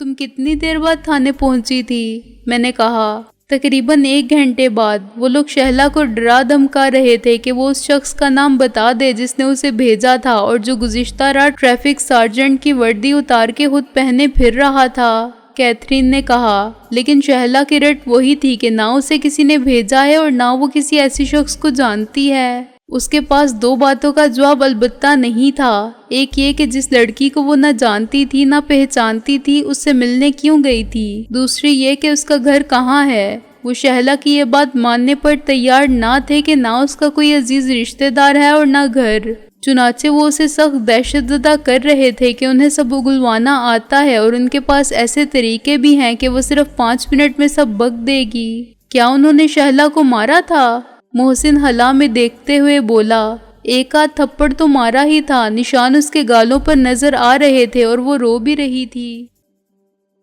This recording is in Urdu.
تم کتنی دیر بعد تھانے پہنچی تھی؟ میں نے کہا۔ تقریباً 1 گھنٹے بعد۔ وہ لوگ شہلا کو ڈرا دھمکا رہے تھے کہ وہ اس شخص کا نام بتا دے جس نے اسے بھیجا تھا اور جو گزشتہ رات ٹریفک سارجنٹ کی وردی اتار کے خود پہنے پھر رہا تھا، کیتھرین نے کہا۔ لیکن شہلا کی رٹ وہی تھی کہ نہ اسے کسی نے بھیجا ہے اور نہ وہ کسی ایسی شخص کو جانتی ہے۔ اس کے پاس 2 باتوں کا جواب البتہ نہیں تھا۔ ایک یہ کہ جس لڑکی کو وہ نہ جانتی تھی نہ پہچانتی تھی اس سے ملنے کیوں گئی تھی۔ دوسری یہ کہ اس کا گھر کہاں ہے۔ وہ شہلا کی یہ بات ماننے پر تیار نہ تھے کہ نہ اس کا کوئی عزیز رشتہ دار ہے اور نہ گھر۔ چنانچہ وہ اسے سخت دہشت زدہ کر رہے تھے کہ انہیں سب اگلوانا آتا ہے اور ان کے پاس ایسے طریقے بھی ہیں کہ وہ صرف 5 منٹ میں سب بک دے گی۔ کیا انہوں نے شہلا کو مارا تھا؟ محسن ہلا میں دیکھتے ہوئے بولا۔ 1 آدھ تھپڑ تو مارا ہی تھا، نشان اس کے گالوں پر نظر آ رہے تھے اور وہ رو بھی رہی تھی۔